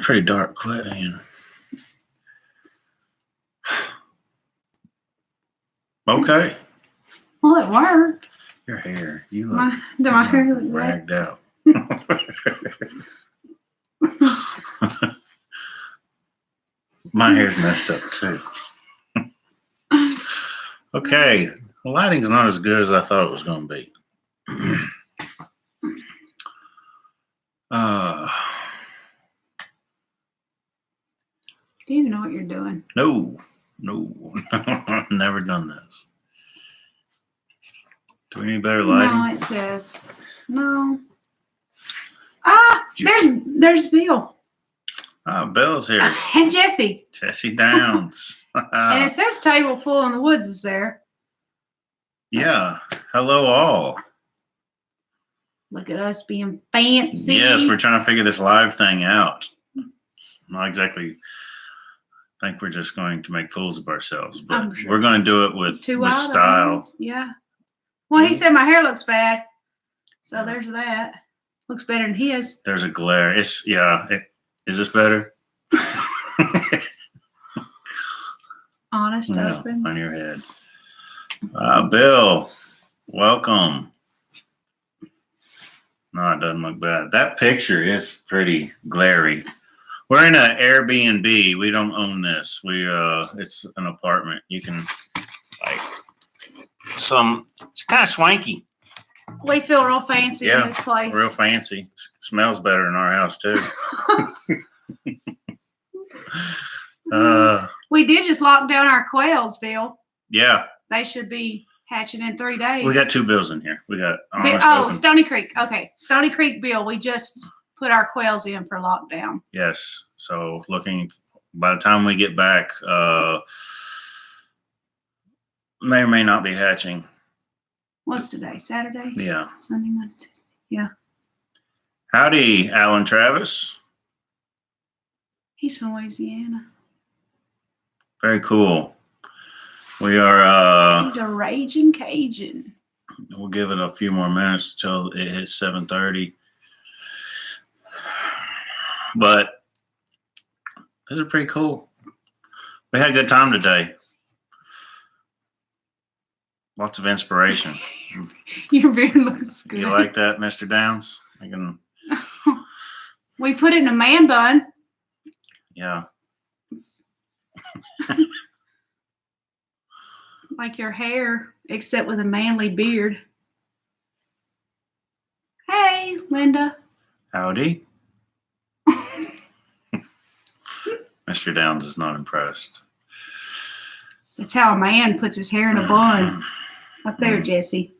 pretty dark quick, man. Okay. Well, it worked. Your hair. You look my hair look ragged out. My hair's messed up too. Okay. The lighting's not as good as I thought it was going to be. Do you even know what you're doing? No. I've never done this. Do we need better lighting? No, it says no. There's Bill. Oh, Bill's here. And Jesse. Jesse Downs. And it says table full in the woods is there. Yeah. Hello, all. Look at us being fancy. Yes, we're trying to figure this live thing out. Not exactly. I think we're just going to make fools of ourselves, but sure. We're going to do it with style. Yeah. Well, he said my hair looks bad, so there's that. Looks better than his. There's a glare. Is this better? Honest husband. On your head. Bill, welcome. No, it doesn't look bad. That picture is pretty glary. We're in an Airbnb. We don't own this. It's an apartment. You can it's kind of swanky. We feel real fancy in this place. Real fancy. Smells better in our house too. We did just lock down our quails, Bill. Yeah. They should be hatching in 3 days. We got 2 bills in here. We got Stony Creek. Okay. Stony Creek Bill. We just put our quails in for lockdown. Yes. So by the time we get back, may or may not be hatching. What's today? Saturday? Yeah. Sunday, Monday. Yeah. Howdy, Alan Travis. He's from Louisiana. Very cool. We are. He's a raging Cajun. We'll give it a few more minutes until it hits 7:30. But this is pretty cool. We had a good time today. Lots of inspiration. Your beard looks good. You like that, Mr. Downs? We put it in a man bun. Yeah. Like your hair, except with a manly beard. Hey, Linda. Howdy. Mr. Downs is not impressed. That's how a man puts his hair in a bun. Up there, Jesse.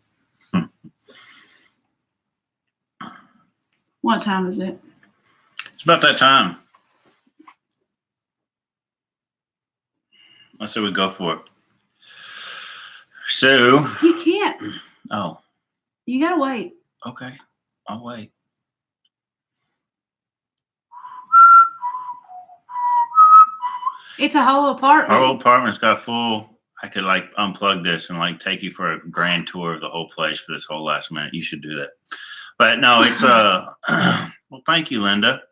What time is it? It's about that time. Let's say we go for it. So. You can't. Oh. You gotta wait. Okay. I'll wait. It's a whole apartment. Our whole apartment's got full. I could unplug this and take you for a grand tour of the whole place for this whole last minute. You should do that. But no, it's well, thank you, Linda.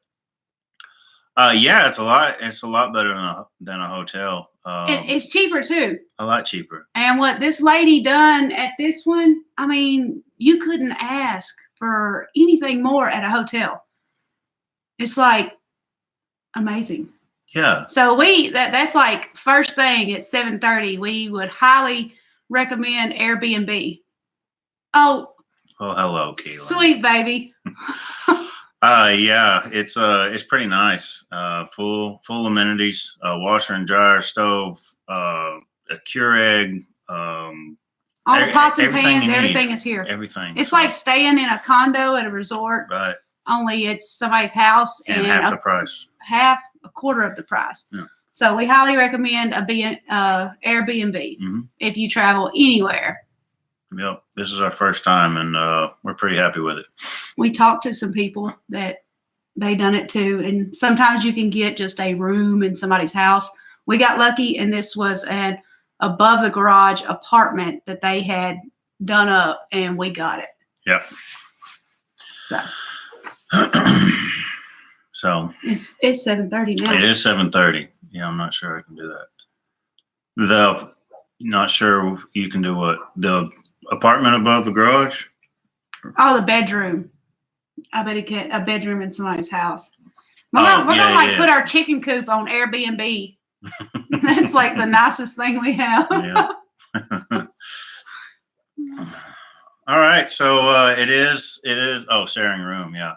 Yeah, it's a lot better than a hotel. It's cheaper too. A lot cheaper. And what this lady done at this one, I mean, you couldn't ask for anything more at a hotel. It's amazing. Yeah. So that's first thing at 7:30. We would highly recommend Airbnb. Oh. Well, hello, Keelan. Sweet baby. Yeah, it's pretty nice. Full amenities, washer and dryer, stove, a Keurig, all the pots and pans, everything is here. Everything. It's like staying in a condo at a resort. Right. Only it's somebody's house and half the price. A quarter of the price. Yeah. So we highly recommend Airbnb if you travel anywhere. Yep. This is our first time, and we're pretty happy with it. We talked to some people that they done it too, and sometimes you can get just a room in somebody's house. We got lucky, and this was an above the garage apartment that they had done up, and we got it. Yep. So It's 7:30 now. it is 7:30. Yeah, I'm not sure I can do that. Not sure you can do what? The apartment above the garage? Oh, the bedroom. I bet he can. A bedroom in somebody's house. We're Oh, gonna yeah, like yeah. put our chicken coop on Airbnb. That's like the nicest thing we have. Yeah. All right. So it is. Oh, sharing room. Yeah.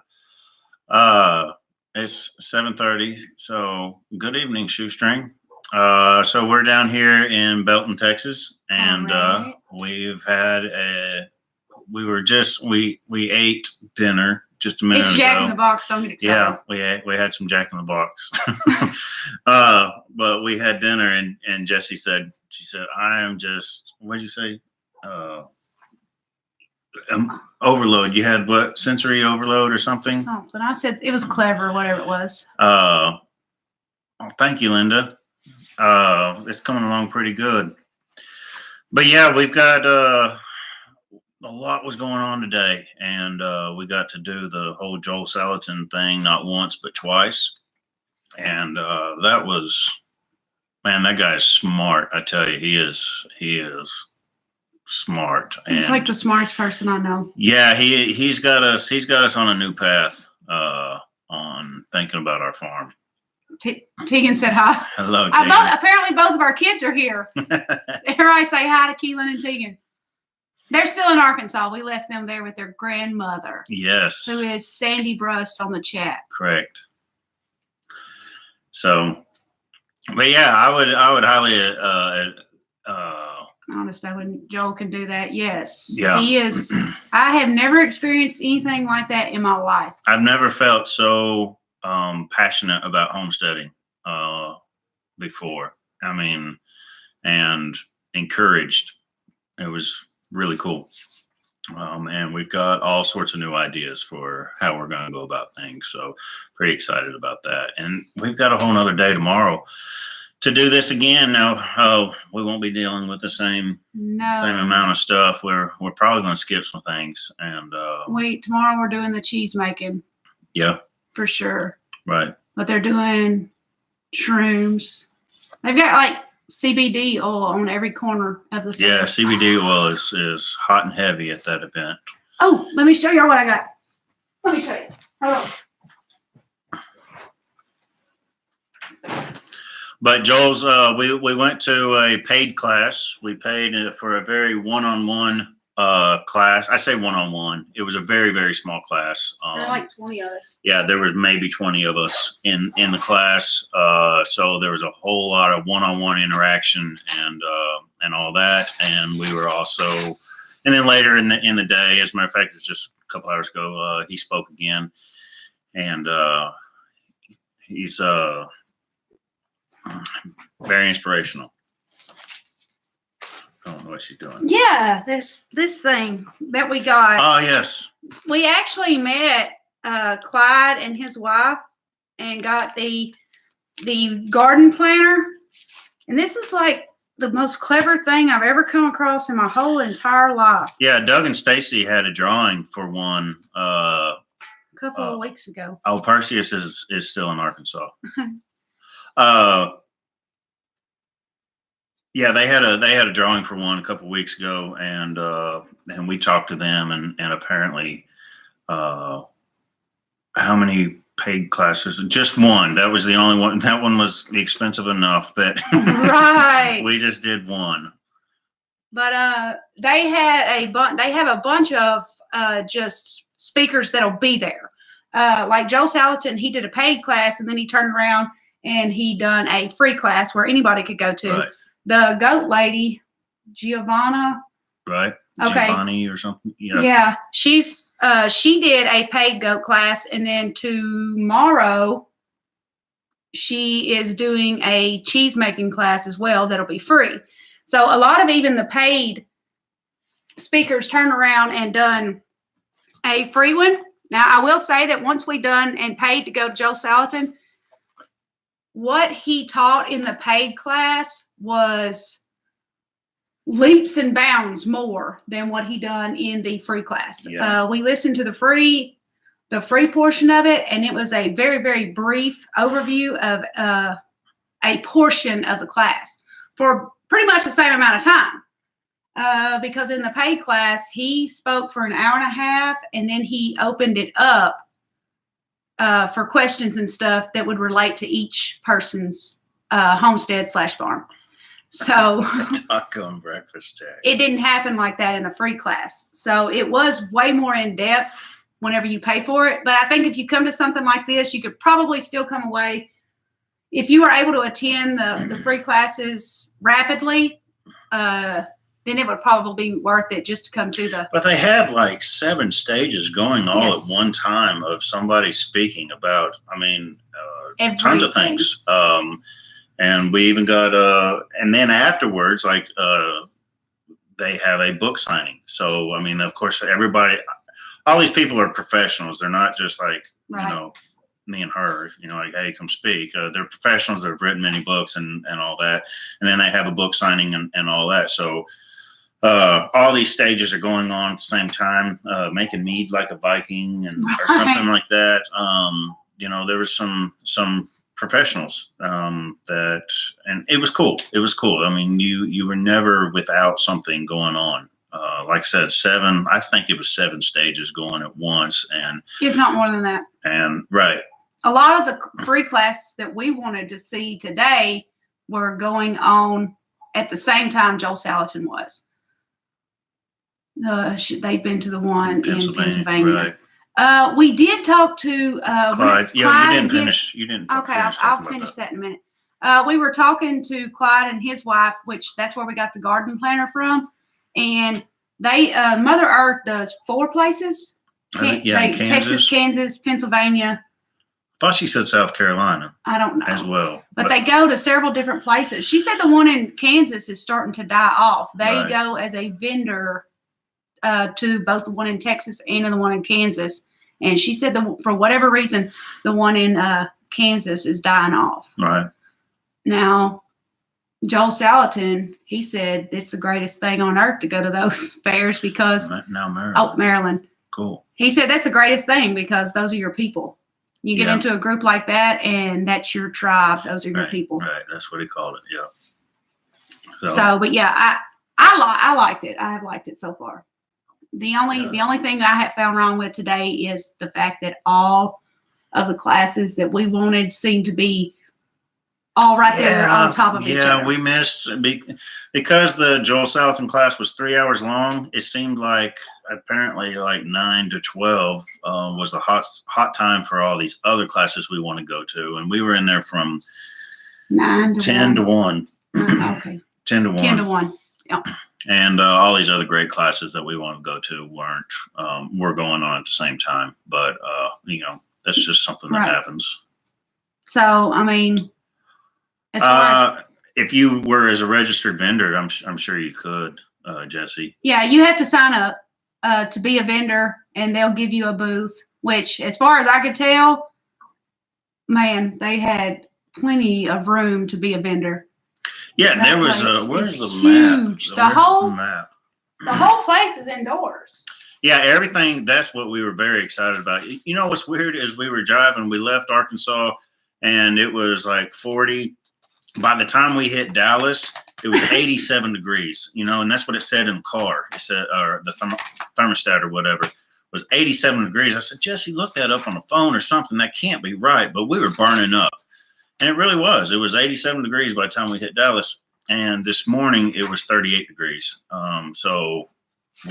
It's 7:30. So good evening, Shoestring. So we're down here in Belton, Texas, and Alright. we ate dinner just a minute It's ago. Jack in the Box. Don't get excited. Yeah, we had some Jack in the Box. But we had dinner, and Jessie said, I am just, what did you say? Overload. You had what? Sensory overload or something? Something. I said it was clever, whatever it was. Well, thank you, Linda. It's coming along pretty good. But yeah, we've got a lot was going on today, and we got to do the whole Joel Salatin thing not once but twice, and that was, man, that guy is smart. I tell you, he is smart. He's like the smartest person I know. Yeah, he's got us on a new path on thinking about our farm. Tegan said hi. Hello, Tegan. Apparently both of our kids are here. Everybody say hi to Keelan and Tegan. They're still in Arkansas. We left them there with their grandmother. Yes. Who is Sandy Brust on the chat. Correct. So, but yeah, I would highly honest, I wouldn't. Joel can do that. Yes. Yeah. He is. I have never experienced anything like that in my life. I've never felt so passionate about homesteading before. I mean, and encouraged. It was really cool. And we've got all sorts of new ideas for how we're going to go about things. So pretty excited about that. And we've got a whole nother day tomorrow to do this again. Now, we won't be dealing with the same amount of stuff. We're probably going to skip some things. And wait, tomorrow we're doing the cheese making. Yeah, for sure. Right. But they're doing shrooms. They've got like CBD oil on every corner of the Yeah, CBD oil is hot and heavy at that event. Oh, let me show you what I got. Let me show you. Hold on. But Joel's, we went to a paid class. We paid for a very one-on-one class. I say one-on-one. It was a very, very small class. There are like 20 of us. Yeah, there was maybe 20 of us in the class. So there was a whole lot of one-on-one interaction and all that. And we were also, and then later in the day, as a matter of fact, it was just a couple hours ago, he spoke again, and he's very inspirational. I don't know what she's doing. Yeah, this thing that we got. Oh, yes. We actually met Clyde and his wife and got the garden planter. And this is like the most clever thing I've ever come across in my whole entire life. Yeah, Doug and Stacy had a drawing for one a couple of weeks ago. Oh, Perseus is still in Arkansas. Yeah, they had a drawing for one a couple of weeks ago, and we talked to them, and apparently, how many paid classes? Just one. That was the only one. That one was expensive enough that right. We just did one. But they have a bunch of just speakers that'll be there. Like Joel Salatin, he did a paid class, and then he turned around and he done a free class where anybody could go to. Right. The goat lady, Giovanna. Right. Okay. Giovanni or something. Yeah. Yeah. She did a paid goat class, and then tomorrow she is doing a cheese making class as well that'll be free. So a lot of even the paid speakers turn around and done a free one. Now I will say that once we done and paid to go to Joel Salatin, what he taught in the paid class was leaps and bounds more than what he done in the free class. Yeah. We listened to the free the free portion of it, and it was a very, very brief overview of a portion of the class for pretty much the same amount of time. Because in the paid class, he spoke for an hour and a half, and then he opened it up for questions and stuff that would relate to each person's homestead/farm. So taco and breakfast, Jack. It didn't happen like that in the free class. So it was way more in depth whenever you pay for it. But I think if you come to something like this, you could probably still come away. If you were able to attend the free classes rapidly, then it would probably be worth it just to come to the. But they have like 7 stages going all Yes. at one time of somebody speaking about, Everything. tons of things. And we even got, and then afterwards, like, they have a book signing. So, I mean, of course, everybody, all these people are professionals. They're not just like, Right. you know, me and her, you know, like, hey, come speak. They're professionals that have written many books and all that. And then they have a book signing and all that. So, all these stages are going on at the same time, making mead like a Viking or something like that. You know, there was some professionals that, and it was cool. It was cool. I mean, you were never without something going on. Like I said, I think it was 7 stages going at once, and If not more than that. And right. A lot of the free classes that we wanted to see today were going on at the same time Joel Salatin was. They've been to the one in Pennsylvania. Right. We did talk to Clyde. Yeah, Clyde you didn't finish. You didn't. Okay, finish I'll finish that in a minute. We were talking to Clyde and his wife, which that's where we got the garden planter from, and they Mother Earth does 4 places. Kansas. Texas, Kansas, Pennsylvania. I thought she said South Carolina. I don't know as well, but they go to several different places. She said the one in Kansas is starting to die off. They Right. go as a vendor to both the one in Texas and the one in Kansas. And she said for whatever reason, the one in Kansas is dying off. Right. Now, Joel Salatin, he said it's the greatest thing on earth to go to those fairs because Maryland. Maryland. Cool. He said that's the greatest thing because those are your people. You get Yeah. into a group like that, and that's your tribe. Those are your people. Right. That's what he called it. Yeah. So, but yeah, I liked it. I have liked it so far. The only thing I have found wrong with today is the fact that all of the classes that we wanted seemed to be all right there on top of each other. Yeah, we missed because the Joel Salatin class was 3 hours long. It seemed like apparently like 9 to 12 was the hot time for all these other classes we want to go to, and we were in there from 9 to 10 to 1. Okay. 10 to 1. 10 to 1. Yeah. And all these other great classes that we want to go to were going on at the same time. But, you know, that's just something that happens. So, I mean, as far as if you were as a registered vendor, I'm sure you could, Jesse. Yeah, you have to sign up to be a vendor, and they'll give you a booth, which, as far as I could tell, man, they had plenty of room to be a vendor. Yeah, that there was where's the huge. map? The whole place is indoors. Yeah, everything. That's what we were very excited about. You know what's weird is we were driving. We left Arkansas, and it was like 40. By the time we hit Dallas, it was 87 degrees. You know, and that's what it said in the car. It said, or the thermostat or whatever was 87 degrees. I said, Jesse, look that up on the phone or something. That can't be right. But we were burning up. And it really was. It was 87 degrees by the time we hit Dallas. And this morning it was 38 degrees. So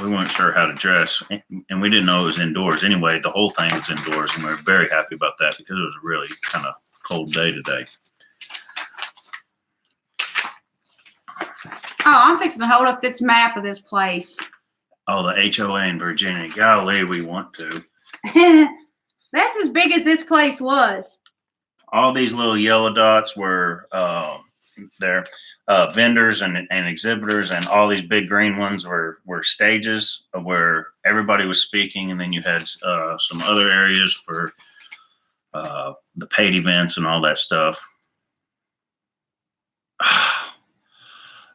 we weren't sure how to dress. And we didn't know it was indoors. Anyway, the whole thing was indoors. And we were very happy about that because it was a really kind of cold day today. Oh, I'm fixing to hold up this map of this place. Oh, the HOA in Virginia. Golly, we want to. That's as big as this place was. All these little yellow dots were there. Vendors and exhibitors, and all these big green ones were stages of where everybody was speaking, and then you had some other areas for the paid events and all that stuff.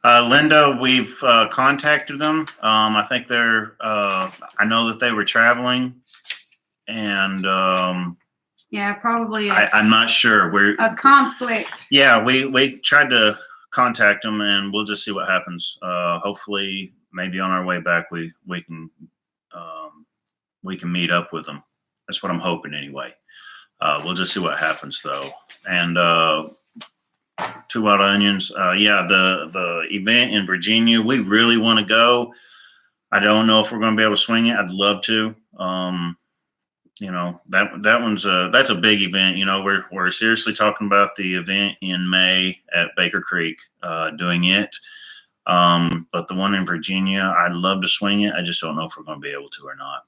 Linda, we've contacted them. I think I know that they were traveling, and Yeah, probably I'm not sure. We're a conflict. Yeah, we tried to contact them, and we'll just see what happens. Hopefully, maybe on our way back, we can meet up with them. That's what I'm hoping anyway. We'll just see what happens though. And Two Wild Onions, yeah, the event in Virginia, we really want to go. I don't know if we're going to be able to swing it. I'd love to. That one's that's a big event. We're seriously talking about the event in May at Baker Creek, doing it. But the one in Virginia, I'd love to swing it. I just don't know if we're going to be able to or not.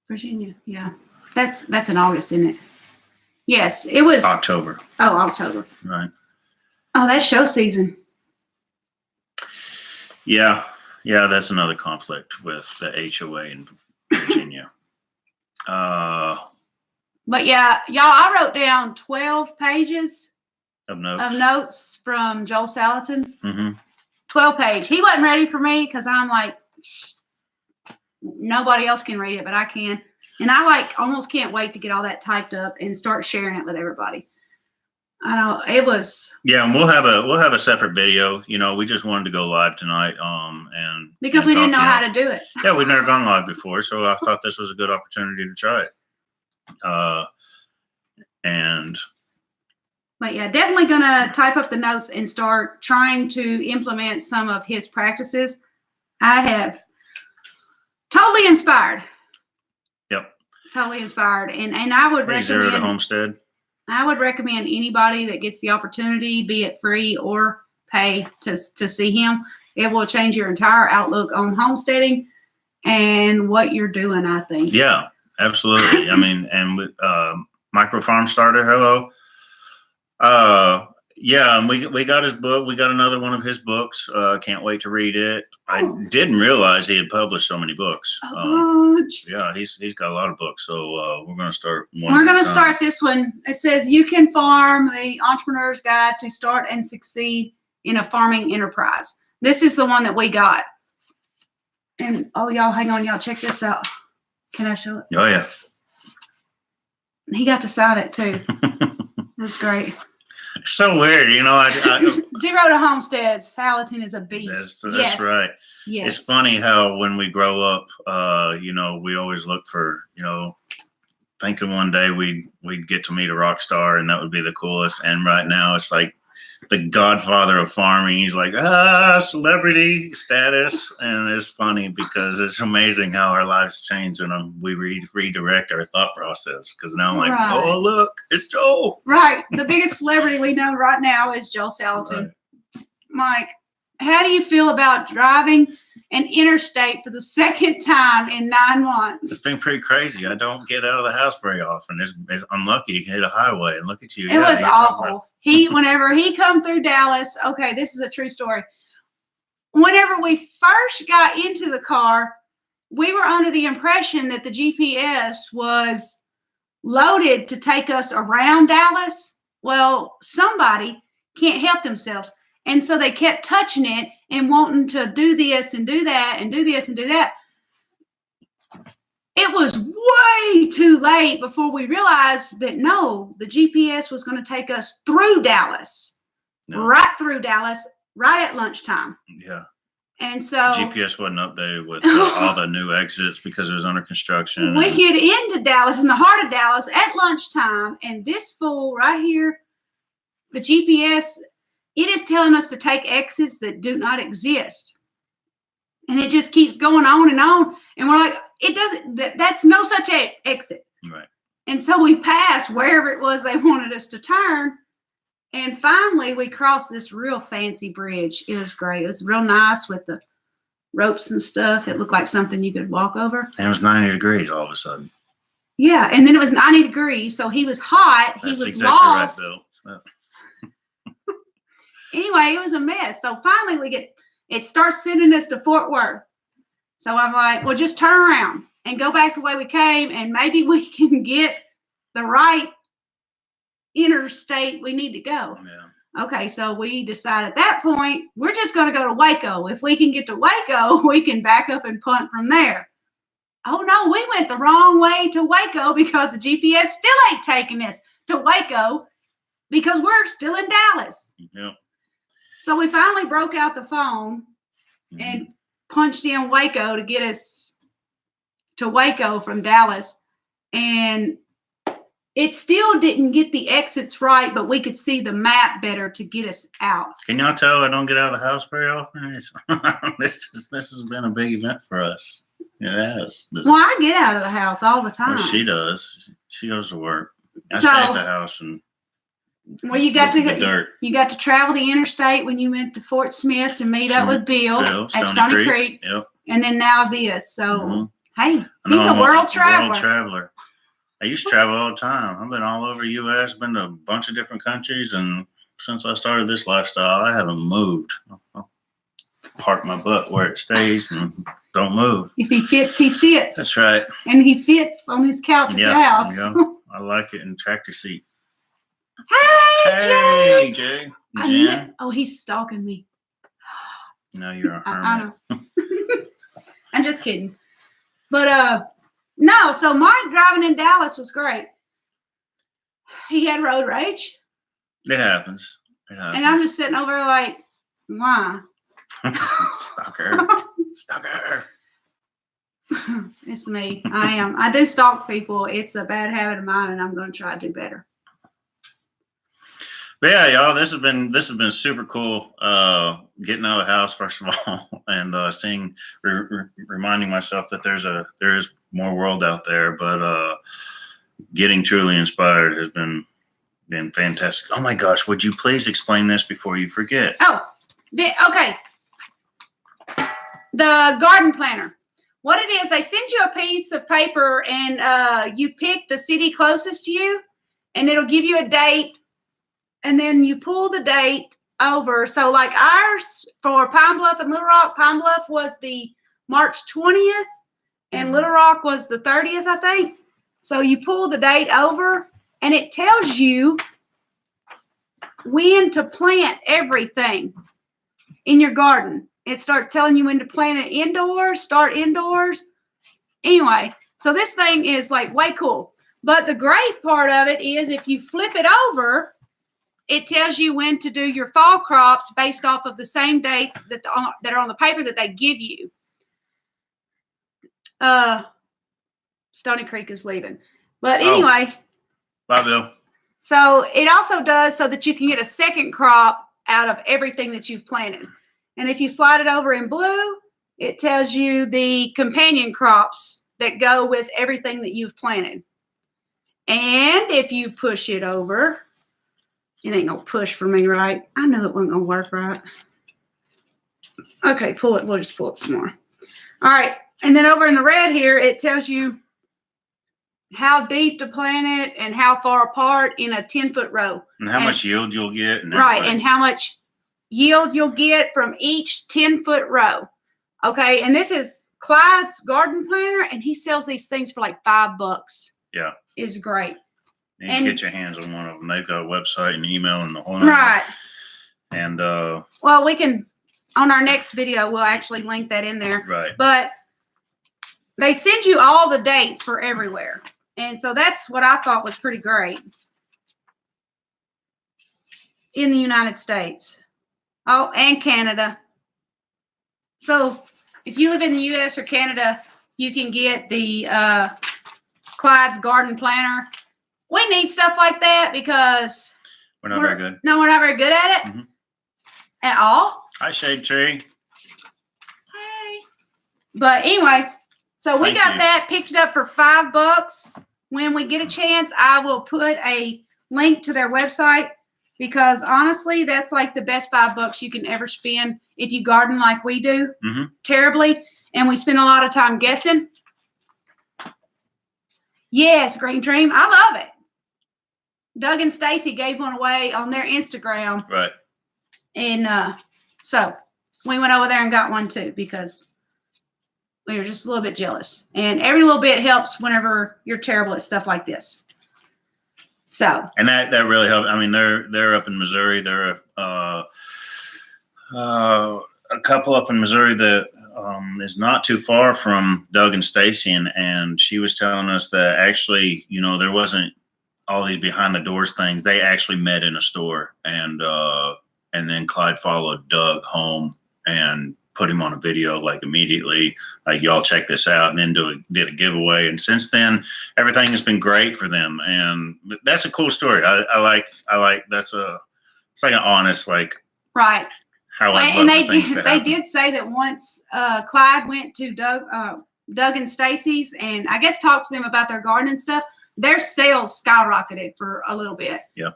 Virginia, yeah, that's in August, isn't it? Yes, it was October. Oh, October. Right. Oh, that's show season. Yeah, that's another conflict with the HOA in Virginia. But yeah, y'all, I wrote down 12 pages Of notes. of notes from Joel Salatin. Mm-hmm. 12 page. He wasn't ready for me because I'm like, nobody else can read it, but I can. And I almost can't wait to get all that typed up and start sharing it with everybody. I know it was. Yeah, and we'll have a separate video. We just wanted to go live tonight, and because we didn't know how to do it. Yeah, we've never gone live before, so I thought this was a good opportunity to try it. But yeah, definitely gonna type up the notes and start trying to implement some of his practices. I have totally inspired. Yep. Totally inspired, and I would recommend Zero to Homestead. I would recommend anybody that gets the opportunity, be it free or pay, to see him. It will change your entire outlook on homesteading and what you're doing, I think. Yeah, absolutely. I mean, and with Micro Farm Starter, hello. Yeah, and we got his book. We got another one of his books. Can't wait to read it. I didn't realize he had published so many books. Yeah, he's got a lot of books. So we're going to start one. We're going to start this one. It says, "You Can Farm: The Entrepreneur's Guide to Start and Succeed in a Farming Enterprise." This is the one that we got. And y'all, hang on, y'all, check this out. Can I show it? Oh yeah. He got to sign it too. That's great. So weird, Zero to Homestead. Salatin is a beast. That's right. Yes. It's funny how when we grow up, we always look for, thinking one day we'd get to meet a rock star and that would be the coolest. And right now it's like the godfather of farming. He's like, celebrity status. And it's funny because it's amazing how our lives change when we redirect our thought process. Because now I'm like, oh, look, it's Joel. Right. The biggest celebrity we know right now is Joel Salatin. Right. Mike, how do you feel about driving an interstate for the second time in 9 months? It's been pretty crazy. I don't get out of the house very often. I'm lucky to hit a highway and look at you. It was awful. Whenever he come through Dallas, okay, this is a true story. Whenever we first got into the car, we were under the impression that the GPS was loaded to take us around Dallas. Well, somebody can't help themselves. And so they kept touching it and wanting to do this and do that and do this and do that. It was way too late before we realized that, no, the GPS was going to take us through Dallas, right through Dallas, right at lunchtime. Yeah. And so GPS wasn't updated with all the new exits because it was under construction. We get into Dallas, in the heart of Dallas, at lunchtime, and this fool right here, the GPS, it is telling us to take exits that do not exist. And it just keeps going on. And we're like, it doesn't, that's no such exit. Right. And so we passed wherever it was they wanted us to turn. And finally, we crossed this real fancy bridge. It was great. It was real nice with the ropes and stuff. It looked like something you could walk over. And it was 90 degrees all of a sudden. Yeah. And then it was 90 degrees. So he was hot. He was exactly lost. Right, Bill. Anyway, it was a mess. So finally it starts sending us to Fort Worth. So I'm like, well, just turn around and go back the way we came, and maybe we can get the right interstate we need to go. Yeah. Okay, so we decided at that point, we're just going to go to Waco. If we can get to Waco, we can back up and punt from there. oh no, we went the wrong way to Waco because the GPS still ain't taking us to Waco because we're still in Dallas. Yep. So we finally broke out the phone and punched in Waco to get us to Waco from Dallas. And it still didn't get the exits right, but we could see the map better to get us out. Can y'all tell I don't get out of the house very often? This has been a big event for us. It has. Well, I get out of the house all the time. Well, she does. She goes to work. I So- stay at the house and Well, you got look at to the dirt. You got to travel the interstate when you went to Fort Smith to meet up with Bill at Stony Creek, Yep. and then now this. So Mhm. hey, I know he's I'm a world traveler. World traveler. I used to travel all the time. I've been all over the U.S., been to a bunch of different countries, and since I started this lifestyle, I haven't moved. I'll park my butt where it stays and don't move. If he fits, he sits. That's right. And he fits on his couch at the house. Yeah. I like it in tractor seat. Hey, Jay! Jay. I Jen. met- oh, he's stalking me. No, you're a I hermit. know. I'm just kidding. But no, so Mike driving in Dallas was great. He had road rage. It happens. It happens. And I'm just sitting over there like, why? Stalker. Stalker. It's me. I am. I do stalk people. It's a bad habit of mine, and I'm going to try to do better. But yeah, y'all, this has been super cool. Getting out of the house first of all, and seeing, reminding myself that there is more world out there. But getting truly inspired has been fantastic. Oh my gosh, would you please explain this before you forget? Oh, okay. The garden planner. What it is, they send you a piece of paper, and you pick the city closest to you, and it'll give you a date. And then you pull the date over. So like ours for Pine Bluff and Little Rock, Pine Bluff was the March 20th and Little Rock was the 30th, I think. So you pull the date over and it tells you when to plant everything in your garden. It starts telling you when to plant it indoors, start indoors. Anyway, so this thing is like way cool. But the great part of it is if you flip it over, it tells you when to do your fall crops based off of the same dates that are on the paper that they give you. Stony Creek is leaving. But anyway. Bye, Bill. So it also does so that you can get a second crop out of everything that you've planted. And if you slide it over in blue, it tells you the companion crops that go with everything that you've planted. And if you push it over, it ain't gonna push for me, right? I knew it wasn't gonna work right. Okay, pull it. We'll just pull it some more. All right. And then over in the red here, it tells you how deep to plant it and how far apart in a 10-foot row. And how much yield you'll get. And right. And how much yield you'll get from each 10-foot row. Okay. And this is Clyde's garden planner, and he sells these things for like $5. Yeah. It's great. And you get your hands on one of them. They've got a website and email and the whole right. And well, we can on our next video we'll actually link that in there. Right. But they send you all the dates for everywhere. And so that's what I thought was pretty great. In the United States. Oh, and Canada. So if you live in the US or Canada, you can get the Clyde's garden planner. We need stuff like that because we're not very good. No, we're not very good at it at all. Hi, Shade Tree. Hey. But anyway, so we got that, picked it up for $5. When we get a chance, I will put a link to their website because honestly, that's like the best $5 you can ever spend if you garden like we do terribly. And we spend a lot of time guessing. Yes, Green Dream. I love it. Doug and Stacy gave one away on their Instagram. Right. And so we went over there and got one too because we were just a little bit jealous. And every little bit helps whenever you're terrible at stuff like this. So. And that really helped. I mean, they're up in Missouri. They're a couple up in Missouri that is not too far from Doug and Stacy, and she was telling us that actually, there wasn't all these behind the doors things. They actually met in a store, and then Clyde followed Doug home and put him on a video like immediately, like, y'all check this out, and then did a giveaway. And since then, everything has been great for them, and that's a cool story. I like it's like an honest, like, right. How I and love things to happen. They did say that once Clyde went to Doug and Stacy's, and I guess talked to them about their garden and stuff, their sales skyrocketed for a little bit. Yeah.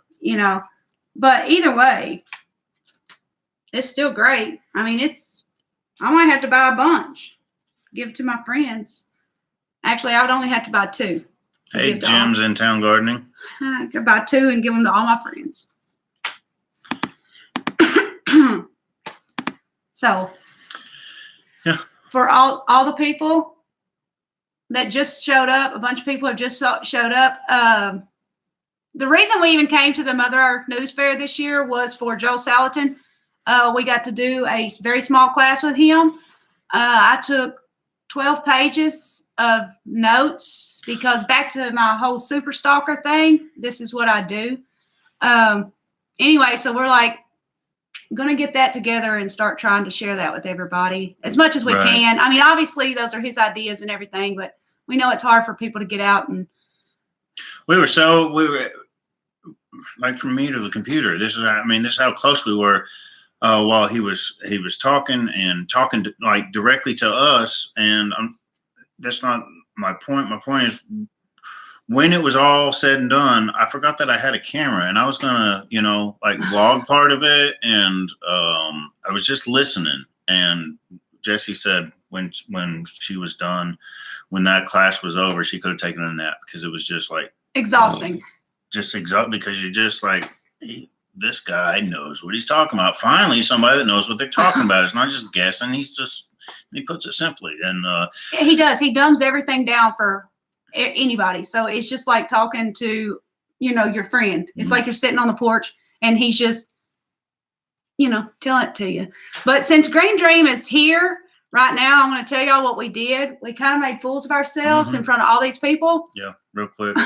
But either way, it's still great. I mean, I might have to buy a bunch, give it to my friends. Actually, I would only have to buy 2. Hey, Jim's in town gardening. I could buy 2 and give them to all my friends. So, yeah, for all the people that just showed up, a bunch of people have just showed up. The reason we even came to the Mother Earth News Fair this year was for Joel Salatin. We got to do a very small class with him. I took 12 pages of notes because back to my whole super stalker thing, this is what I do. Anyway, so we're like, going to get that together and start trying to share that with everybody as much as we can. I mean, obviously those are his ideas and everything, but we know it's hard for people to get out. And we were like, from me to the computer. This is how close we were while he was talking to, like, directly to us. And that's not my point. My point is, when it was all said and done, I forgot that I had a camera, and I was gonna, like, vlog part of it, and I was just listening. And Jessie said when she was done, when that class was over, she could have taken a nap because it was just like exhausting. Just exhausting because you're just like, this guy knows what he's talking about. Finally, somebody that knows what they're talking about. It's not just guessing. He puts it simply, and he does. He dumbs everything down for anybody. So it's just like talking to, your friend. It's like you're sitting on the porch and he's just, telling it to you. But since Green Dream is here right now, I'm going to tell y'all what we did. We kind of made fools of ourselves in front of all these people. Yeah, real quick.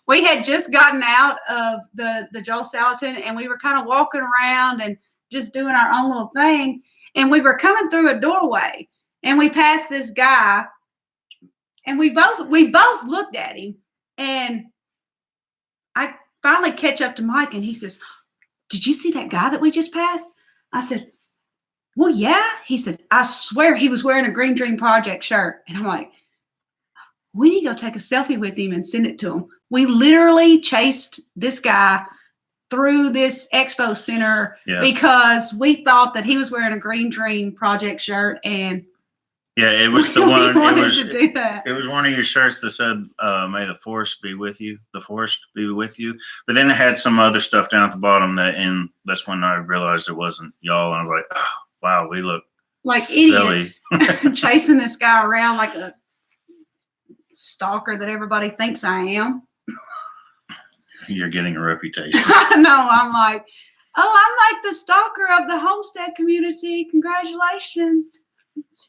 We had just gotten out of the Joel Salatin, and we were kind of walking around and just doing our own little thing. And we were coming through a doorway, and we passed this guy. And we both looked at him, and I finally catch up to Mike, and he says, "Did you see that guy that we just passed?" I said, "Well, yeah." He said, "I swear he was wearing a Green Dream Project shirt." And I'm like, we need to go take a selfie with him and send it to him. We literally chased this guy through this expo center because we thought that he was wearing a Green Dream Project shirt, and yeah, it was the one. It was one of your shirts that said, "May the force be with you." The force be with you. But then it had some other stuff down at the bottom and that's when I realized it wasn't y'all. And I was like, oh, wow, we look like silly. Idiots chasing this guy around like a stalker that everybody thinks I am. You're getting a reputation. No, I'm like, I'm like the stalker of the Homestead community. Congratulations.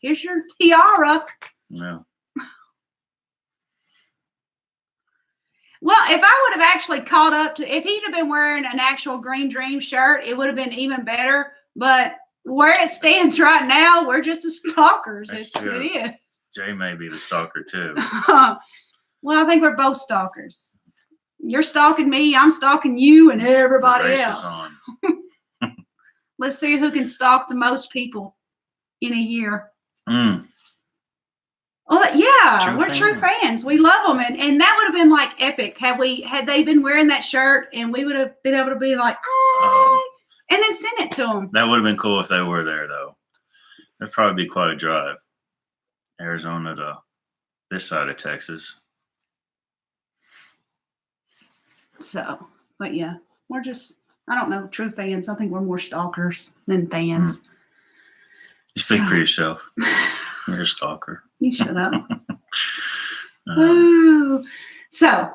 Here's your tiara. No. Well, if I would have actually caught up if he'd have been wearing an actual Green Dream shirt, it would have been even better. But where it stands right now, we're just the stalkers. It is. Jay may be the stalker too. Well, I think we're both stalkers. You're stalking me, I'm stalking you, and everybody else. Let's see who can stalk the most people in a year. Well, yeah, we're true fans. We love them, and that would have been like epic had they been wearing that shirt, and we would have been able to be like, and then send it to them. That would have been cool if they were there, though. That'd probably be quite a drive. Arizona to this side of Texas. So, but yeah, we're just, I don't know, true fans. I think we're more stalkers than fans. You speak for yourself. You're a stalker. You shut up. So,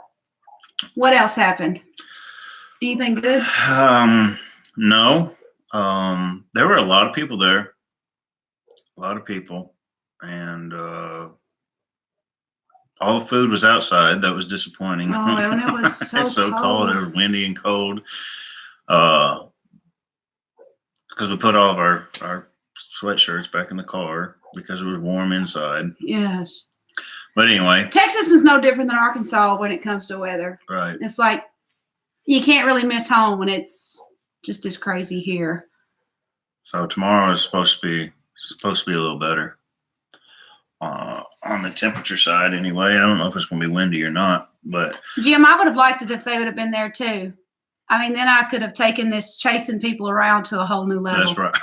what else happened? Anything good? No. There were a lot of people there. a lot of people, and all the food was outside. That was disappointing. Oh, and it was so It's so cold. It was windy and cold. Because we put all of our sweatshirts back in the car because it was warm inside. Yes. But anyway, Texas is no different than Arkansas when it comes to weather. right. It's like you can't really miss home when it's just as crazy here. So tomorrow is supposed to be a little better on the temperature side. Anyway, I don't know if it's going to be windy or not, but Jim, I would have liked it if they would have been there too. I mean, then I could have taken this chasing people around to a whole new level. that's right.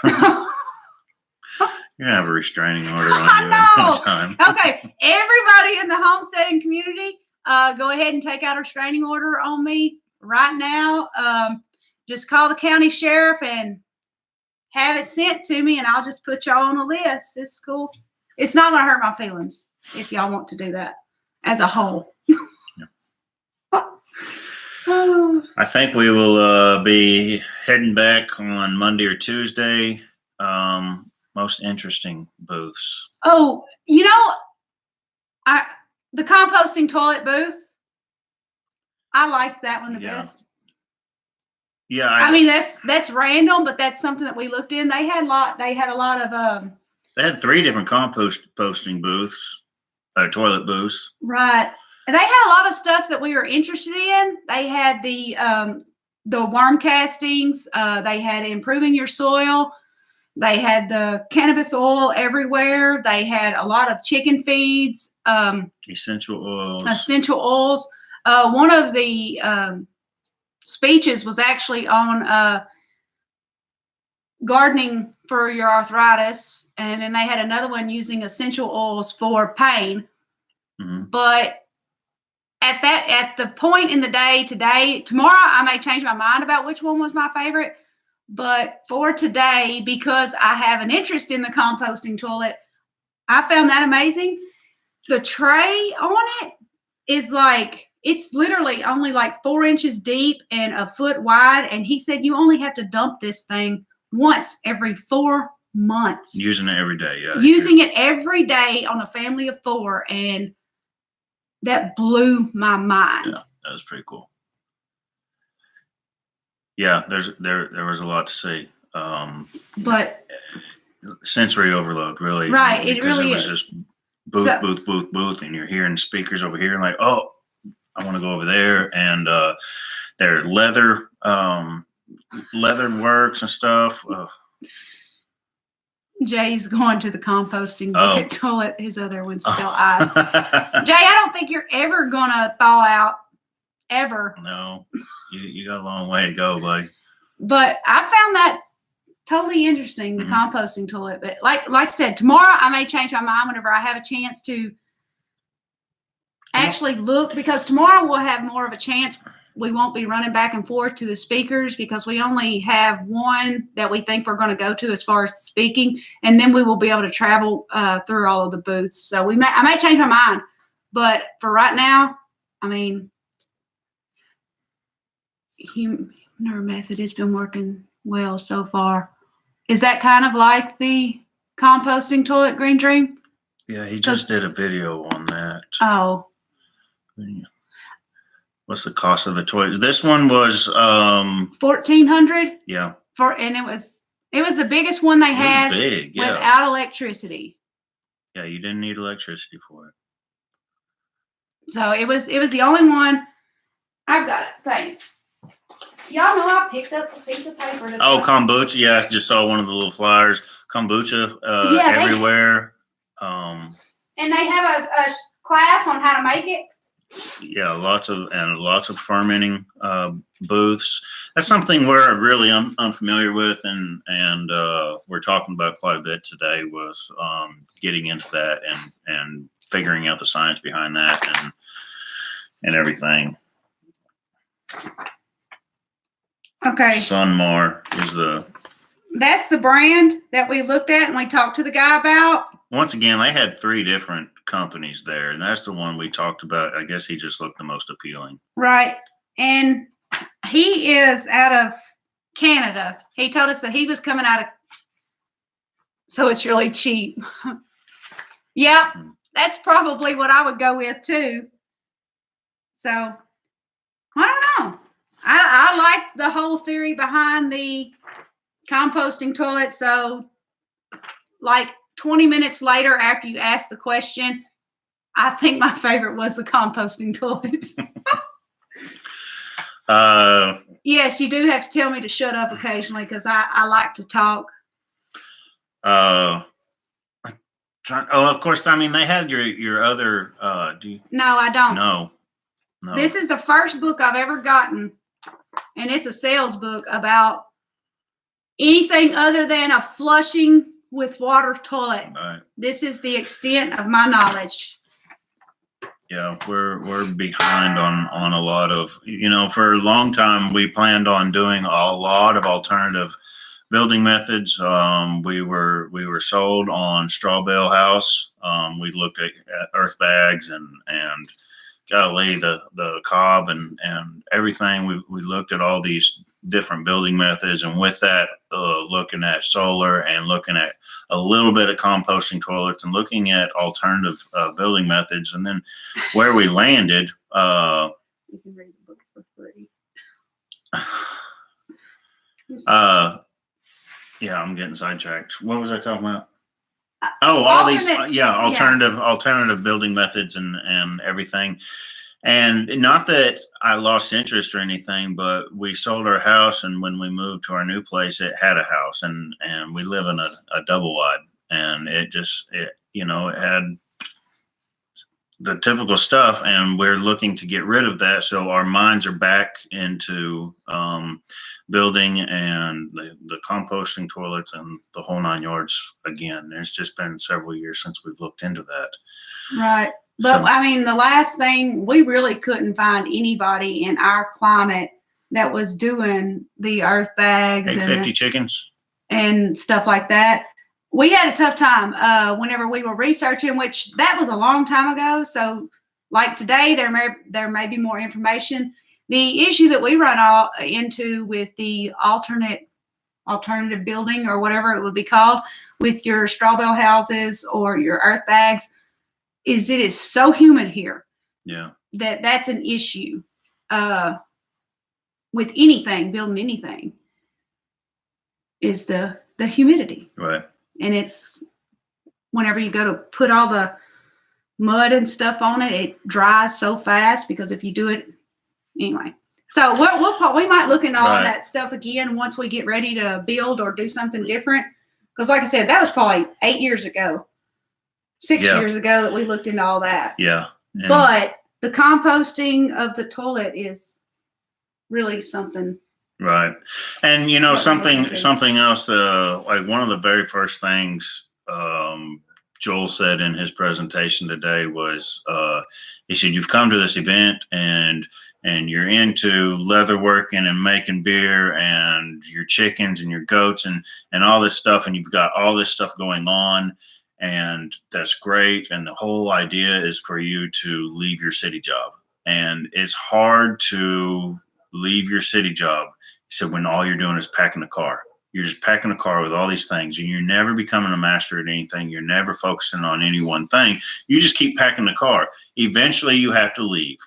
You're gonna have a restraining order on you I know. at one time. Okay, everybody in the homesteading community, go ahead and take out a restraining order on me right now. Just call the county sheriff and have it sent to me, and I'll just put y'all on the list. It's cool. It's not going to hurt my feelings if y'all want to do that as a whole. Oh. I think we will be heading back on Monday or Tuesday. Most interesting booths. Oh, the composting toilet booth. I like that one the best. Yeah, I mean that's random, but that's something that we looked in. They had a lot of they had 3 different composting booths, toilet booths. Right. And they had a lot of stuff that we were interested in. They had the worm castings. They had improving your soil. They had the cannabis oil everywhere. They had a lot of chicken feeds. Essential oils. One of the speeches was actually on gardening for your arthritis, and then they had another one using essential oils for pain. Mm-hmm. But at the point in the day tomorrow, I may change my mind about which one was my favorite. But for today, because I have an interest in the composting toilet, I found that amazing. The tray on it is it's literally only 4 inches deep and a foot wide. And he said you only have to dump this thing once every 4 months. Using it every day, yeah. Using it every day on a family of 4. And that blew my mind. Yeah, that was pretty cool. Yeah, there was a lot to see. But sensory overload, really. Right, it really was is. Just booth, and you're hearing speakers over here, and oh, I want to go over there, and there's leather works and stuff. Jay's going to the composting bucket toilet. His other one's still ice. Jay, I don't think you're ever gonna thaw out, ever. No, you got a long way to go, buddy. But I found that totally interesting, the composting toilet. But like I said, tomorrow I may change my mind whenever I have a chance to actually look, because tomorrow we'll have more of a chance. We won't be running back and forth to the speakers because we only have one that we think we're going to go to as far as speaking, and then we will be able to travel through all of the booths. So I may change my mind, but for right now, I mean, human method has been working well so far. Is that kind of like the composting toilet, Green Dream? Yeah, he just did a video on that. Oh. What's the cost of the toilets? This one was $1,400. Yeah. And it was the biggest one they had. Big, yeah. Without electricity. Yeah, you didn't need electricity for it. So it was the only one. I've got it. Thank you. Y'all know I picked up a piece of paper. Kombucha. Yeah, I just saw one of the little flyers. Kombucha everywhere. And they have a class on how to make it. Yeah, lots of fermenting booths. That's something we're really unfamiliar with, and we're talking about quite a bit today. Was getting into that and figuring out the science behind that and everything. Okay. Sunmar is that's the brand that we looked at and we talked to the guy about. Once again, they had 3 different companies there, and that's the one we talked about. I guess he just looked the most appealing. Right. And he is out of Canada. He told us that he was coming out of So it's really cheap. Yeah, that's probably what I would go with too. So I don't know. I like the whole theory behind the composting toilet. So like 20 minutes later after you ask the question, I think my favorite was the composting toilet. Yes, you do have to tell me to shut up occasionally because I like to talk. Of course. I mean, they had your other. Do you? No, I don't. No. This is the first book I've ever gotten, and it's a sales book about anything other than a flushing with water toilet. Right. This is the extent of my knowledge. Yeah, we're behind on a lot of, for a long time we planned on doing a lot of alternative building methods. We were sold on straw bale house. We looked at earth bags and golly, the cob and everything. We looked at all these different building methods, and with that, looking at solar and looking at a little bit of composting toilets and looking at alternative building methods, and then where we landed. You can read the book for free. Yeah, I'm getting sidetracked. What was I talking about? All these, alternative building methods and everything. And not that I lost interest or anything, but we sold our house, and when we moved to our new place, it had a house, and we live in a double wide, and it had the typical stuff, and we're looking to get rid of that. So our minds are back into building and the composting toilets and the whole 9 yards again. There's just been several years since we've looked into that. Right. But I mean, the last thing, we really couldn't find anybody in our climate that was doing the earth bags 850 chickens and stuff like that. We had a tough time whenever we were researching, which that was a long time ago. So like today, there may be more information. The issue that we run into with the alternative building, or whatever it would be called, with your straw bale houses or your earth bags, is it is so humid here. Yeah. That's an issue with anything, building anything, is the humidity. Right. And it's whenever you go to put all the mud and stuff on it, it dries so fast because if you do it anyway. So we might look into all of that stuff again once we get ready to build or do something different. Because like I said, that was probably 8 years ago, 6 years ago that we looked into all that. Yeah. But the composting of the toilet is really something. Right. And, something else, like one of the very first things Joel said in his presentation today was, he said, you've come to this event and you're into leatherworking and making beer and your chickens and your goats and all this stuff. And you've got all this stuff going on, and that's great. And the whole idea is for you to leave your city job. And it's hard to leave your city job. He said, when all you're doing is packing the car. You're just packing a car with all these things, and you're never becoming a master at anything. You're never focusing on any one thing. You just keep packing the car. Eventually you have to leave.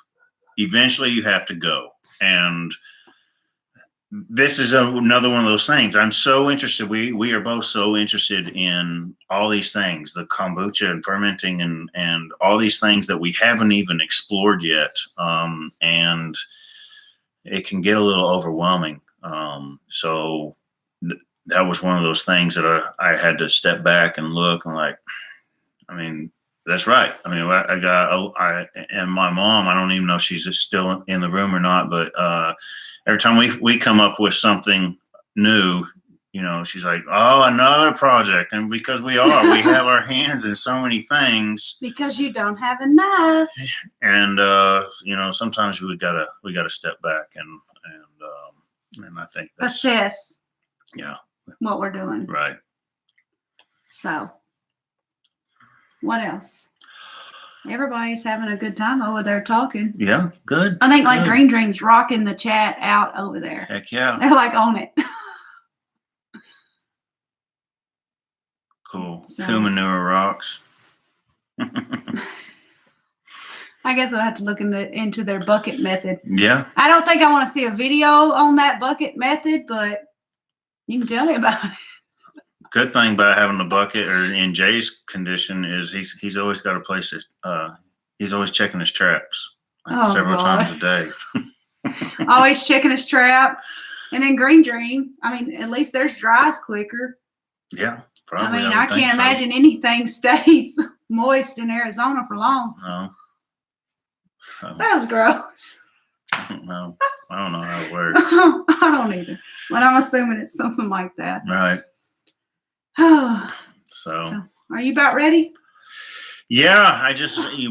Eventually you have to go. And this is another one of those things. I'm so interested. We are both so interested in all these things, the kombucha and fermenting and all these things that we haven't even explored yet. And it can get a little overwhelming. So that was one of those things that I had to step back and look and that's right. I mean, and my mom, I don't even know if she's still in the room or not, but every time we come up with something new, she's like, oh, another project. And because we have our hands in so many things. Because you don't have enough. And, sometimes we gotta step back and I think that's assess. Yeah. What we're doing. Right. So, what else? Everybody's having a good time over there talking. Yeah, good. I think like Green Dream's rocking the chat out over there. Heck yeah. They're like on it. Cool. So- Who manure rocks? I guess I'll have to look into their bucket method. Yeah. I don't think I want to see a video on that bucket method, but you can tell me about it. Good thing about having the bucket, or in Jay's condition, is he's always got a place that he's always checking his traps several times a day. Always checking his trap. And then Green Dream, I mean, at least theirs dries quicker. Yeah, probably. I mean, would I think can't so. imagine anything stays moist in Arizona for long. No. So, That was gross. no, I don't know how it works. I don't either. But I'm assuming it's something like that. Right. So, So, are you about ready? yeah,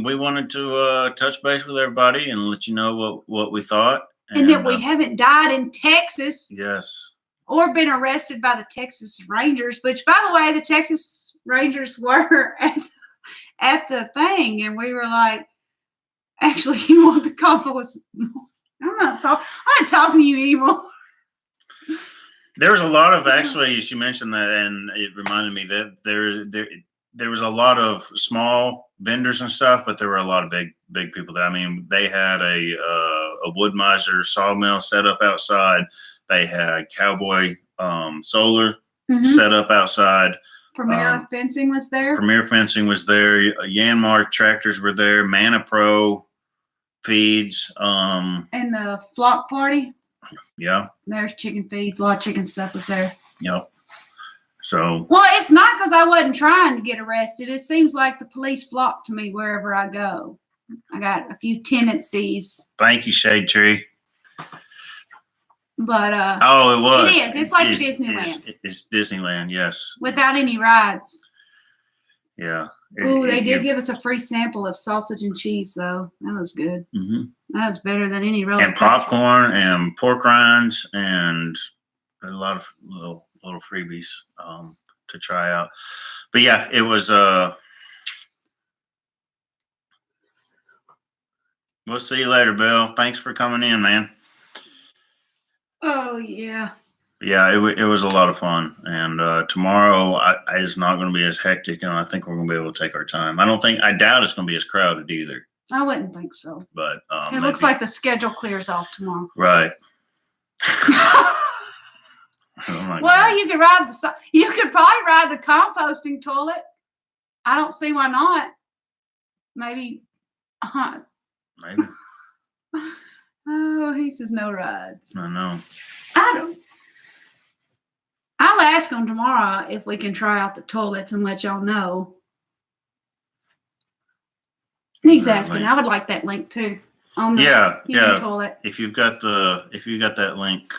we wanted to touch base with everybody and let you know what we thought. And that we haven't died in Texas. Yes. Or been arrested by the Texas Rangers, which, by the way, the Texas Rangers were at the thing. And we were like, actually, you want the compost? I'm not talking to you anymore. There was a lot of, actually, as you mentioned that, and it reminded me that there was a lot of small vendors and stuff, but there were a lot of big people there. I mean, they had a Wood-Mizer sawmill set up outside. They had Cowboy Solar set up outside. Premier Fencing was there. Premier Fencing was there. Yanmar Tractors were there. Mana Pro Feeds. And the Flock Party. Yeah. There's chicken feeds. A lot of chicken stuff was there. Yep. So. Well, it's not because I wasn't trying to get arrested. It seems like the police flock to me wherever I go. I got a few tendencies. Thank you, Shade Tree. But oh, it was. It is. It's like Disneyland. It's Disneyland, yes. Without any rides. Yeah. Ooh, they did give us a free sample of sausage and cheese, though. That was good. Mm-hmm. That was better than any roller and popcorn and pork rinds and a lot of little freebies to try out. But yeah, it was. We'll see you later, Bill. Thanks for coming in, man. Oh yeah. Yeah, it was a lot of fun, and tomorrow is not going to be as hectic, and I think we're going to be able to take our time. I doubt it's going to be as crowded either. I wouldn't think so. But it looks like the schedule clears off tomorrow. Right. Well, you could probably ride the composting toilet. I don't see why not. Maybe. Maybe. Oh, he says no rides. I know. I'll ask him tomorrow if we can try out the toilets and let y'all know. He's asking. I would like that link too. On the toilet. If you've got that link,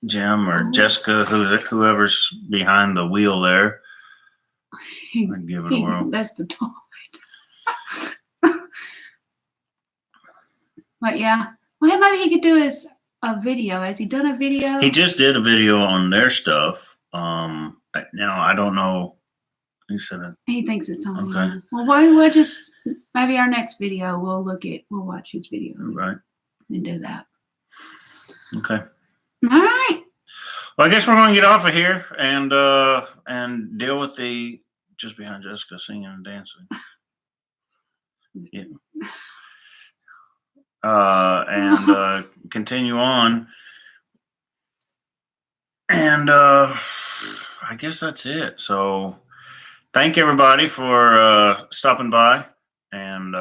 Jim or Jessica, whoever's behind the wheel there, I'd give it a whirl. That's the toilet. But yeah, well, maybe he could do a video. Has he done a video? He just did a video on their stuff. Now I don't know. He said it. He thinks it's on. Okay. Well, we'll just maybe our next video we'll watch his video. Right. And do that. Okay. All right. Well, I guess we're going to get off of here and deal with the just behind Jessica singing and dancing. Yeah. And continue on. And I guess that's it. So thank everybody for stopping by. And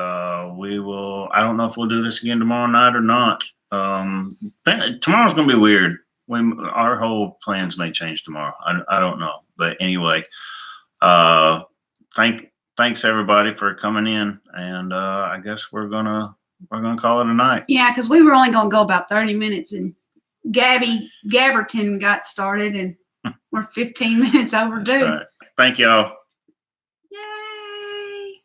we will, I don't know if we'll do this again tomorrow night or not. Tomorrow's going to be weird. Our whole plans may change tomorrow. I don't know. But anyway, thanks everybody for coming in. And I guess we're gonna call it a night. Yeah, because we were only gonna go about 30 minutes, and Gabberton got started, and we're 15 minutes overdue. Right. Thank y'all. Yay!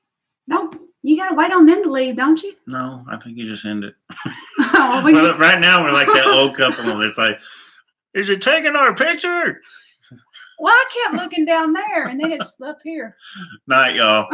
You gotta wait on them to leave, don't you? No, I think you just end it. Well, right now we're like that old couple that's like, is it taking our picture? Well, I kept looking down there, and then it's up here. Night, y'all.